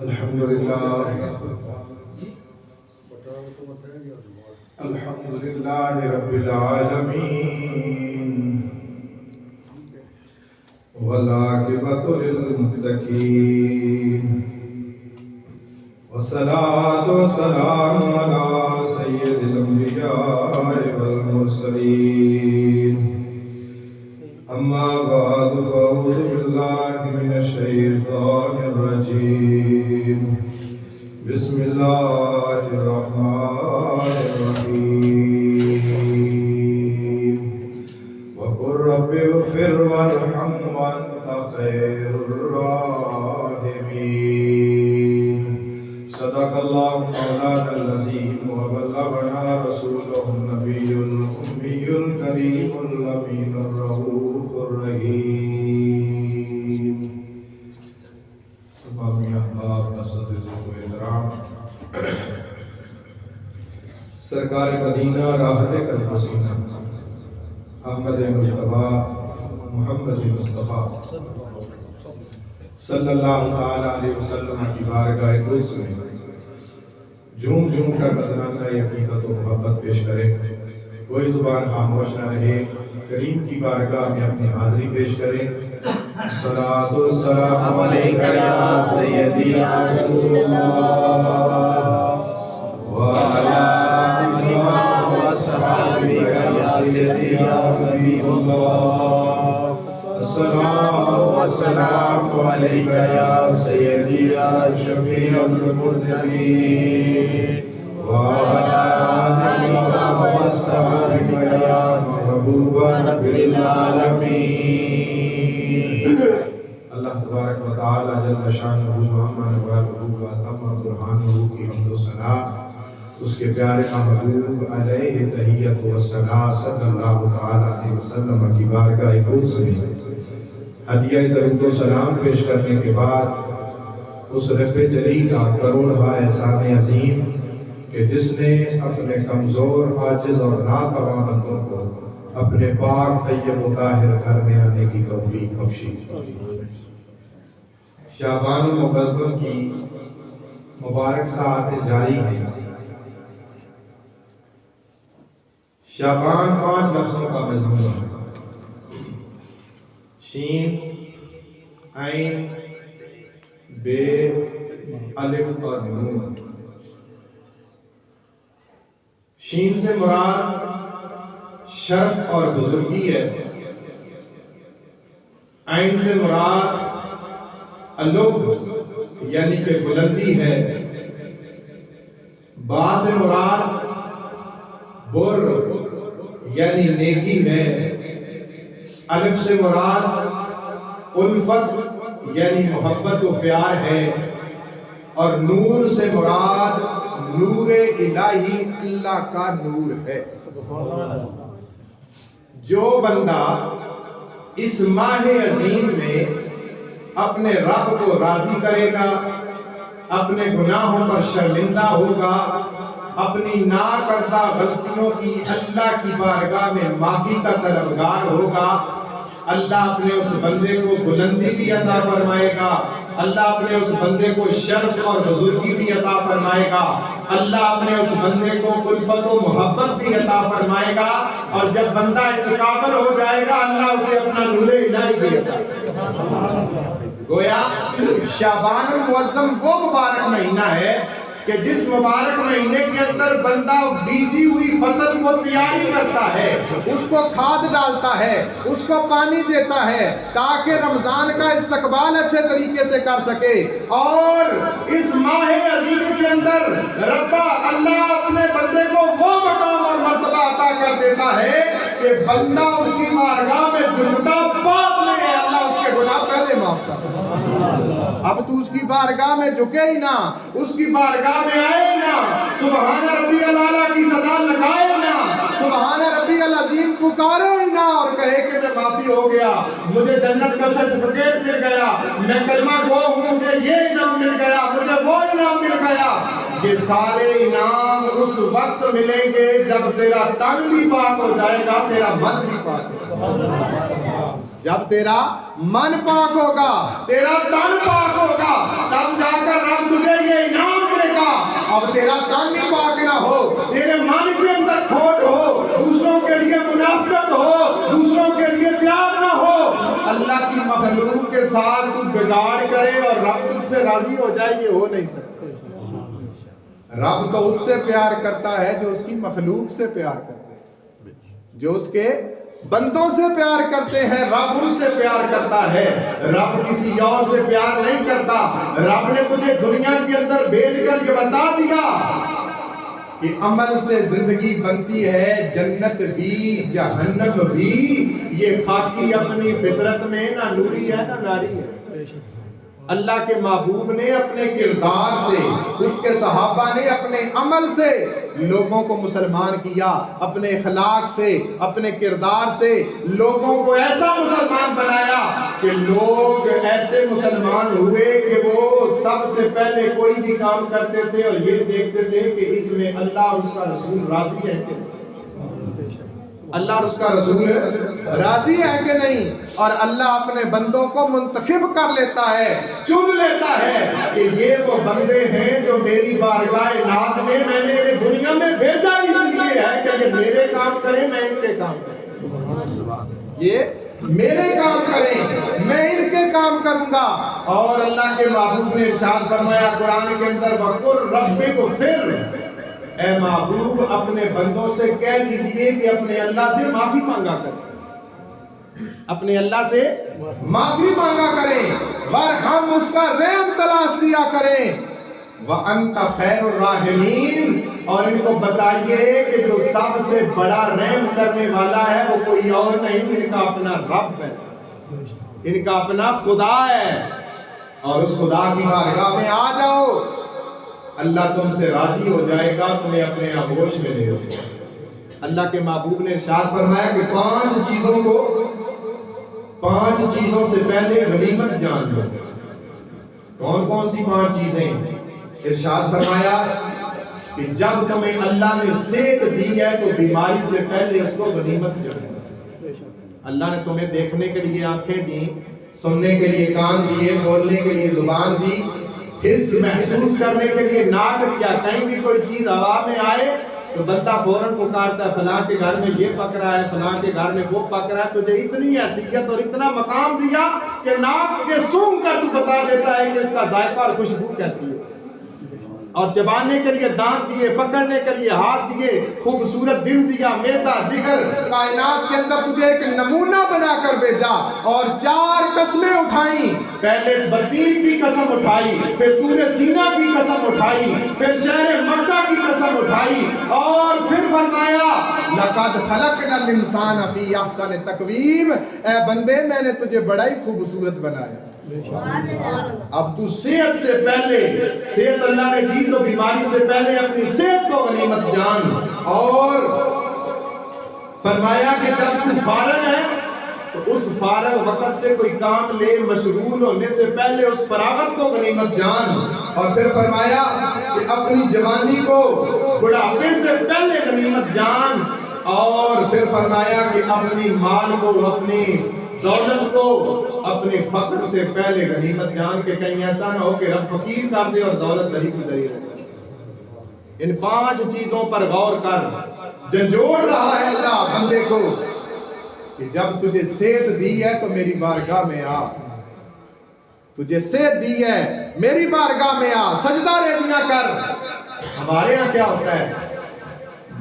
الحمدللہ رب العالمین والعاقبۃ للمتقین والصلاة والسلام علی سید الانبیاء والمرسلین اما بعد فاعوذ باللہ من الشیطان الرجیم بسم اللہ الرحمن الرحیم وقل رب اغفر وارحم وانت خیر الراحمین صدق اللہ مولانا العظیم وبلغنا رسولہ النبی الأمی الکریم الامین الرؤوف الرحیم۔ تمامی احباب اساتذہ و احترام، سرکار مدینہ راحت قلب و سینہ احمد مجتبیٰ محمد مصطفیٰ صلی اللہ تعالی علیہ وسلم کی بارگاہ قدس میں جھوم جھوم کر بدنامہ عقیدت و محبت پیش کرے، کوئی زبان خاموش نہ رہے، کریم کی بارگاہ میں اپنی حاضری پیش کرے۔ الصلاۃ والسلام علیک یا سیدی یا رسول اللہ وعلی آلک وصحبک یا سیدی یا حبیب اللہ۔ الصلاۃ والسلام علیک یا سیدی یا شفیع المذنبین وعلی آلک وصحبک یا محبوب رب العالمین۔ اللہ تبارک و تعالی جل شانہ وعظم والہ واتم برہانہ کی حمد و ثنا اس کے پیارے محبوب علیہ تحیت و ثنا صلی اللہ تعالی علیہ وسلم کی بارگاہ قدس میں ہدیہ درود و سلام پیش کرنے کے بعد اس رب جلی کا کروڑہا احسان عظیم کہ جس نے اپنے کمزور عاجز اور ناتواں بندوں کو اپنے پاک طیب و طاہر گھر میں آنے کی توفیق بخشی۔ شعبان المقدم کی مبارک ساعتیں جاری ہیں۔ شعبان 5 لفظوں کا مجموعہ ہے، شین، عین، بے، الف اور نون۔ شین سے مراد شرف اور بزرگی ہے، عین سے مراد علو یعنی کہ بلندی ہے، با سے مراد بر یعنی نیکی ہے، الف سے مراد الفت یعنی محبت و پیار ہے، اور نور سے مراد نور الہی اللہ کا نور ہے۔ جو بندہ اس ماہ عظیم میں اپنے رب کو راضی کرے گا، اپنے گناہوں پر شرمندہ ہوگا، اپنی ناکردہ غلطیوں کی اللہ کی بارگاہ میں معافی کا طلبگار ہوگا، اللہ اپنے اس بندے کو بلندی بھی عطا فرمائے گا، اللہ اپنے اس بندے کو شرف اور بزرگی بھی عطا فرمائے گا، اللہ اپنے اس بندے کو الفت و محبت بھی عطا فرمائے گا، اور جب بندہ اس قابل ہو جائے گا اللہ اسے اپنا نور الہی بھی عطا فرمائے گا۔ گویا شعبان المعظم وہ مبارک مہینہ ہے کہ جس مبارک مہینے کے اندر بندہ بیجی ہوئی فصل کو تیاری کرتا ہے، اس کو کھاد ڈالتا ہے، اس کو پانی دیتا ہے تاکہ رمضان کا استقبال اچھے طریقے سے کر سکے۔ اور اس ماہ عظیم کے اندر ربا اللہ اپنے بندے کو وہ مقام اور مرتبہ عطا کر دیتا ہے کہ بندہ اس کی بارگاہ میں جھمٹا باپ لے، اللہ اس کے گناہ پہلے معاف کر۔ اب تو اس کی بارگاہ میں جھکے ہی نہ، اس کی بارگاہ میں آئے نہ، سبحان ربی العالی کی صدا لگائے نہ، سبحان ربی العظیم پکارے نہ، اور کہے کہ میں معافی ہو گیا، مجھے جنت کا سرٹیفکیٹ مل گیا، میں کلمہ گو ہوں، مجھے یہ انعام مل گیا، مجھے وہ انعام مل گیا۔ یہ سارے انعام اس وقت ملیں گے جب تیرا تن بھی پاک ہو جائے گا، تیرا من بھی پاک ہو جائے گا۔ جب تیرا من پاک ہوگا، تیرا تن پاک ہوگا، تب جا کر رب اب تیرا کان بھی پاک نہ ہو، تیرے مان کے اندر کھوٹ ہو، دوسروں کے لیے منافقت ہو، دوسروں کے لیے پیار نہ ہو، اللہ کی مخلوق کے ساتھ تو بگاڑ کرے اور رب تجھ سے راضی ہو جائے، یہ ہو نہیں سکتا۔ رب تو اس سے پیار کرتا ہے جو اس کی مخلوق سے پیار کرتے ہیں، جو اس کے بندوں سے پیار کرتے ہیں، رب ان سے پیار کرتا ہے، رب کسی اور سے پیار نہیں کرتا۔ رب نے تجھے دنیا کے اندر بھیج کر یہ بتا دیا کہ عمل سے زندگی بنتی ہے، جنت بھی جہنم بھی، یہ خاکی اپنی فطرت میں نہ نوری ہے نہ ناری ہے۔ اللہ کے محبوب نے اپنے کردار سے، اس کے صحابہ نے اپنے عمل سے لوگوں کو مسلمان کیا، اپنے اخلاق سے، اپنے کردار سے لوگوں کو ایسا مسلمان بنایا کہ لوگ ایسے مسلمان ہوئے کہ وہ سب سے پہلے کوئی بھی کام کرتے تھے اور یہ دیکھتے تھے کہ اس میں اللہ اور اس کا رسول راضی ہے کہ نہیں، اللہ اور اس کا رسول راضی ہے کہ نہیں۔ اور اللہ اپنے بندوں کو منتخب کر لیتا ہے، چن لیتا ہے کہ یہ وہ بندے ہیں جو میری بارگاہ ناز میں نے دنیا میں بھیجا اس لیے ہے کہ یہ میرے کام کریں، میں ان کے کام کریں، یہ میرے کام کریں، میں ان کے کام کروں گا۔ اور اللہ کے محبوب نے ارشاد فرمایا قرآن کے اندر وَقُلْ رَبِّغْفِرْ، اے محبوب اپنے بندوں سے کہہ دیجئے کہ اپنے اللہ سے معافی مانگا کریں، اپنے اللہ سے معافی مانگا کریں، وَارْحَمْ، اس کا رحم تلاش کیا کریں، وَأَنْتَ خَيْرُ الرَّاحِمِينَ، اور ان کو بتائیے کہ جو سب سے بڑا رحم کرنے والا ہے وہ کوئی اور نہیں، ان کا اپنا رب ہے، ان کا اپنا خدا ہے۔ اور اس خدا کی بارگاہ میں آ جاؤ، اللہ تم سے راضی ہو جائے گا، تمہیں اپنے آغوش میں لے جائے گا۔ اللہ کے محبوب نے ارشاد فرمایا کہ 5 چیزوں سے پہلے غنیمت جان لو۔ کون کون سی 5 چیزیں؟ ارشاد فرمایا کہ جب تمہیں اللہ نے صحت دی ہے تو بیماری سے پہلے اس کو غنیمت جان لو۔ اللہ نے تمہیں دیکھنے کے لیے آنکھیں دی، سننے کے لیے کان دیے، بولنے کے لیے زبان دی، حس محسوس کرنے کے لیے ناک دیا، کہیں بھی کوئی چیز ہوا میں آئے تو بندہ فوراً پکارتا ہے فلاں کے گھر میں یہ پک رہا ہے، فلاں کے گھر میں وہ پک رہا ہے۔ تجھے اتنی حیثیت اور اتنا مقام دیا کہ ناک سے سونگھ کر تو بتا دیتا ہے کہ اس کا ذائقہ اور خوشبو کیسی ہے، اور چبانے کے لیے دانت دیے، پکڑنے کے لیے ہاتھ دیے، خوبصورت دل دیا، معدہ، جگر، کائنات کے اندر تجھے ایک نمونہ بنا کر بھیجا، اور 4 قسمیں اٹھائیں۔ پہلے بدین کی قسم اٹھائی، پھر طور سینا کی قسم اٹھائی، پھر شہر مکہ کی قسم اٹھائی، اور پھر فرمایا لَقَدْ خَلَقْنَا الْإِنسَانَ فِي أَحْسَنِ تَقْوِيمٍ، اے بندے میں نے تجھے بڑا ہی خوبصورت بنایا۔ اب تو صحت سے پہلے، صحت اللہ نے دی تو بیماری سے پہلے اپنی صحت کو غنیمت جان، اور فرمایا کہ جب تو فارغ ہے تو اس فارغ وقت سے کوئی کام لے، مشغول ہونے سے پہلے اس فراغت کو غنیمت جان، اور پھر فرمایا کہ اپنی جوانی کو بڑھاپے سے پہلے غنیمت جان، اور پھر فرمایا کہ اپنی مال کو، اپنی دولت کو اپنے فقر سے پہلے غنیمت جان، کے کہیں ایسا نہ ہو کہ رب فقیر کر دے اور دولت دری کی دری رہے۔ ان 5 چیزوں پر غور کر، جھنجھوڑ رہا ہے اللہ بندے کو کہ جب تجھے صحت دی ہے تو میری بارگاہ میں آ، تجھے صحت دی ہے میری بارگاہ میں آ، سجدہ ریزیاں کر۔ ہمارے ہاں کیا ہوتا ہے،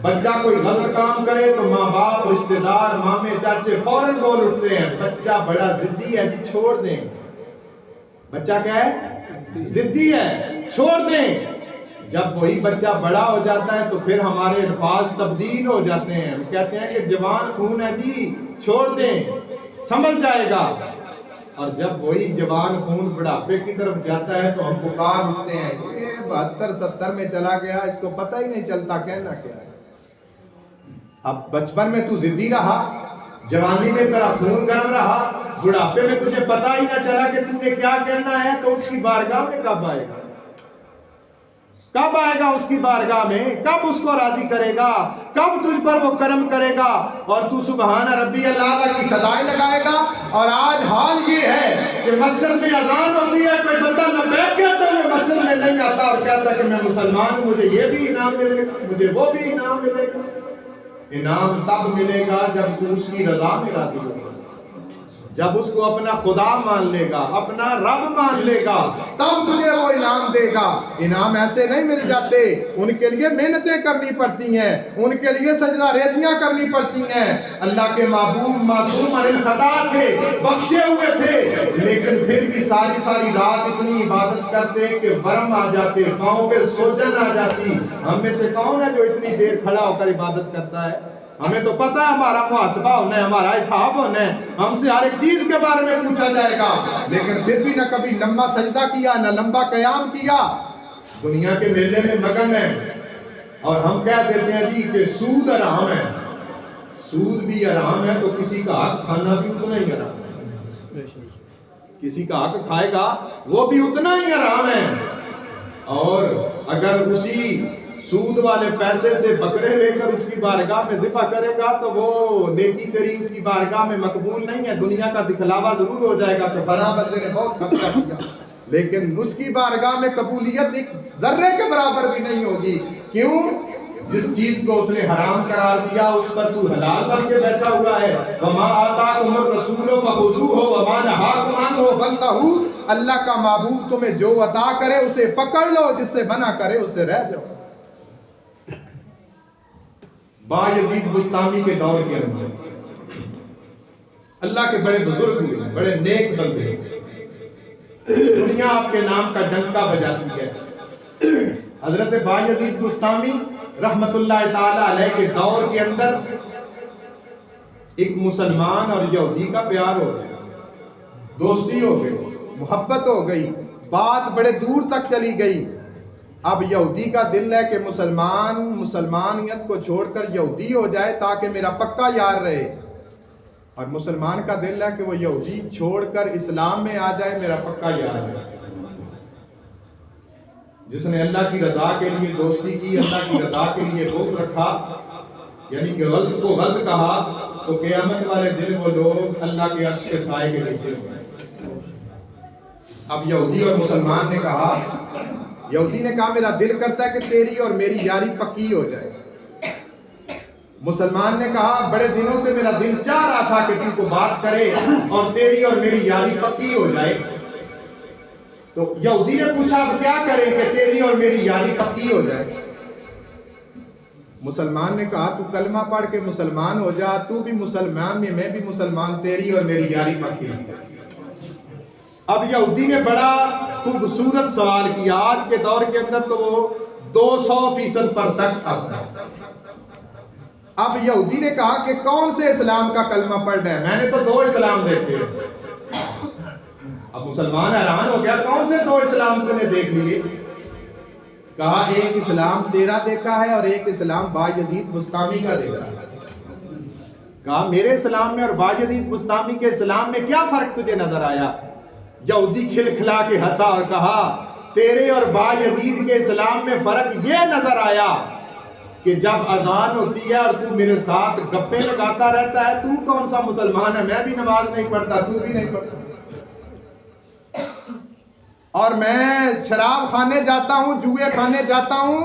بچہ کوئی غلط کام کرے تو ماں باپ، رشتہ دار، مامے چاچے فوراً بول اٹھتے ہیں بچہ بڑا ضدی ہے جی چھوڑ دیں، بچہ کیا ہے، ضدی ہے، چھوڑ دیں۔ جب وہی بچہ بڑا ہو جاتا ہے تو پھر ہمارے الفاظ تبدیل ہو جاتے ہیں، ہم کہتے ہیں کہ جوان خون ہے جی چھوڑ دیں، سنبھل جائے گا۔ اور جب وہی جوان خون بڑھاپے کی طرف جاتا ہے تو ہم پکار اٹھتے ہیں یہ 72-70 میں چلا گیا، اس کو پتہ ہی نہیں چلتا کہنا کیا ہے۔ اب بچپن میں تو ضدی رہا، جوانی میں تیرا خون گرم رہا، بڑھاپے میں تجھے پتہ ہی نہ چلا کہ تم نے کیا کہنا ہے، تو اس کی بارگاہ میں کب آئے گا، کب آئے گا اس کی بارگاہ میں، کب اس کو راضی کرے گا، کب تجھ پر وہ کرم کرے گا، اور تو سبحان ربی اللہ کی صدائیں لگائے گا۔ اور آج حال یہ ہے کہ مسجد میں اذان ہوتی ہے، کوئی بندہ لبیک کہتے ہوئے مسجد میں نہیں آتا اور کہتا کہ میں مسلمان ہوں، مجھے یہ بھی انعام ملے گا، مجھے وہ بھی انعام ملے گا۔ انعام تب ملے گا جب تو اس کی رضا میں راضی ہوگا، جب اس کو اپنا خدا مان لے گا، اپنا رب مان لے گا، تب تجھے وہ انعام دے گا۔ انعام ایسے نہیں مل جاتے، ان کے لیے محنتیں کرنی پڑتی ہیں، ان کے لیے سجدہ ریزیاں کرنی پڑتی ہیں۔ اللہ کے محبوب معصوم عن الخطا تھے، بخشے ہوئے تھے، لیکن پھر بھی ساری رات اتنی عبادت کرتے کہ ورم آ جاتے، پاؤں پہ سوجن آ جاتی۔ ہم میں سے کون ہے جو اتنی دیر کھڑا ہو کر عبادت کرتا ہے؟ ہمیں تو پتہ ہے ہمارا محاسبہ ہونا ہے، ہمارا حساب ہونا ہے، ہم سے ہر ایک چیز کے بارے میں پوچھا جائے گا، لیکن پھر بھی نہ کبھی لمبا سجدہ کیا، نہ لمبا قیام کیا، دنیا کے میلے میں مگن ہے۔ اور ہم کہہ دیتے ہیں جی کہ سود حرام ہے، سود بھی حرام ہے تو کسی کا حق کھانا بھی اتنا ہی حرام ہے، کسی کا حق کھائے گا وہ بھی اتنا ہی حرام ہے۔ اور اگر اسی سود والے پیسے سے بکرے لے کر اس کی بارگاہ میں ذبح کرے گا تو وہ نیکی تیری اس کی بارگاہ میں مقبول نہیں ہے۔ دنیا کا دکھلاوا ضرور ہو جائے گا کہ فلاں بندے نے بہت خرچہ کیا، لیکن اس کی بارگاہ میں قبولیت ایک ذرے کے برابر بھی نہیں ہوگی۔ کیوں؟ جس چیز کو اس نے حرام قرار دیا اس پر تو حلال بن کے بیٹھا ہوا ہے۔ وَمَا آتَاكُمُ الرَّسُولُ فَخُذُوهُ وَمَا نَهَاكُمْ عَنْهُ فَانْتَهُوا۔ اللہ کا محبوب تمہیں جو عطا کرے اسے پکڑ لو، جس سے منع کرے اسے رہ جاؤ۔ بایزید بستامی کے دور کے اندر اللہ کے بڑے بزرگ ہوئے، بڑے نیک بندے، دنیا آپ کے نام کا ڈنکا بجاتی ہے۔ حضرت بایزید بستامی رحمت اللہ تعالی علیہ کے دور کے اندر ایک مسلمان اور یہودی کا پیار ہو گیا، دوستی ہو گئی، محبت ہو گئی، بات بڑے دور تک چلی گئی۔ اب یہودی کا دل ہے کہ مسلمانیت کو چھوڑ کر یہودی ہو جائے تاکہ میرا پکا یار رہے، اور مسلمان کا دل ہے کہ وہ یہودی چھوڑ کر اسلام میں آ جائے، میرا پکا یار ہے۔ جس نے اللہ کی رضا کے لیے دوستی کی، اللہ کی رضا کے لیے بغض رکھا، یعنی کہ غلط کو غلط کہا، تو قیامت والے دن وہ لوگ اللہ کے عرش کے سائے کے نیچے ہوں گے۔ اب یہودی اور مسلمان نے کہا، یہودی نے کہا میرا دل کرتا ہے کہ تیری اور میری یاری پکی ہو جائے۔ مسلمان نے کہا بڑے دنوں سے میرا دل چاہ رہا تھا کہ تم کو بات کرے اور تیری اور میری یاری پکی ہو جائے۔ تو یہودی نے پوچھا اب کیا کریں کہ تیری اور میری یاری پکی ہو جائے؟ مسلمان نے کہا تو کلمہ پڑھ کے مسلمان ہو جا، تو بھی مسلمان میں بھی مسلمان، تیری اور میری یاری پکی ہو جائے۔ اب یہودی نے بڑا خوبصورت سوال کیا، آج کے دور کے اندر تو وہ 200% پر سخت تھا۔ اب یہودی نے کہا کہ کون سے اسلام کا کلمہ پڑھنا ہے؟ میں نے تو 2 اسلام دیکھے۔ اب مسلمان حیران ہو گیا، کون سے 2 اسلام تم نے دیکھ لیے؟ کہا ایک اسلام تیرا دیکھا ہے اور ایک اسلام بایزید بستامی کا دیکھا ہے۔ کہا میرے اسلام میں اور بایزید بستامی کے اسلام میں کیا فرق تجھے نظر آیا؟ یہودی کھل کھلا کے ہنسا اور کہا تیرے اور بایزید کے اسلام میں فرق یہ نظر آیا کہ جب اذان ہوتی ہے اور تو میرے ساتھ گپے لگاتا رہتا ہے، تو کون سا مسلمان ہے؟ میں بھی نماز نہیں پڑھتا، تو بھی نہیں پڑھتا، اور میں شراب خانے جاتا ہوں، جوئے خانے جاتا ہوں،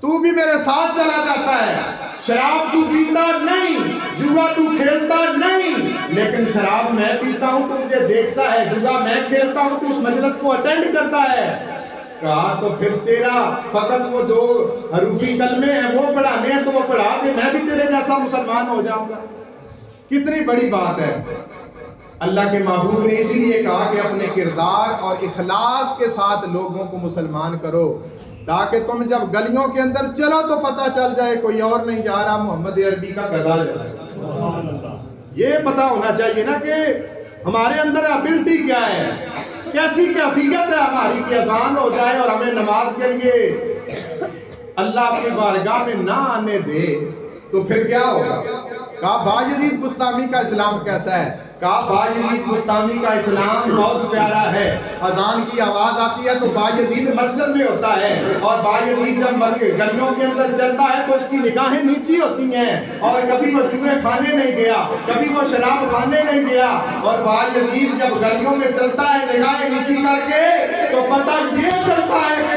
تو بھی میرے ساتھ چلا جاتا ہے۔ شراب تو پیتا نہیں، جوا تو کھیلتا نہیں، لیکن شراب میں پیتا ہوں تو مجھے دیکھتا ہے، جوا میں کھیلتا ہوں تو اس مجلس کو اٹینڈ کرتا ہے۔ کہا تو پھر تیرا فقط وہ 2 حروفی کلمے ہیں وہ پڑھانے ہیں تو وہ پڑھا دے، میں بھی تیرے جیسا مسلمان ہو جاؤں گا۔ کتنی بڑی بات ہے۔ اللہ کے محبوب نے اسی لیے کہا کہ اپنے کردار اور اخلاص کے ساتھ لوگوں کو مسلمان کرو، تاکہ تم جب گلیوں کے اندر چلو تو پتہ چل جائے کوئی اور نہیں جا رہا، محمد عربی کا گدھا جا رہا ہے۔ یہ پتہ ہونا چاہیے نا کہ ہمارے اندر ابلٹی کیا ہے، کیسی کیفیت ہے ہماری کہ اذان ہو جائے اور ہمیں نماز کے لیے اللہ اپنی بارگاہ میں نہ آنے دے تو پھر کیا ہوگا؟ کہا بایزید بستامی کا اسلام کیسا ہے؟ کہا بایزید بستامی کا اسلام بہت پیارا ہے۔ اذان کی آواز آتی ہے تو بایزید مسجد میں ہوتا ہے، اور بایزید جب گلیوں کے اندر چلتا ہے تو اس کی نگاہیں نیچی ہوتی ہیں، اور کبھی وہ جوئے کھانے نہیں گیا، کبھی وہ شراب کھانے نہیں گیا، اور بایزید جب گلیوں میں چلتا ہے نگاہیں نیچی کر کے تو پتہ یہ چلتا ہے کہ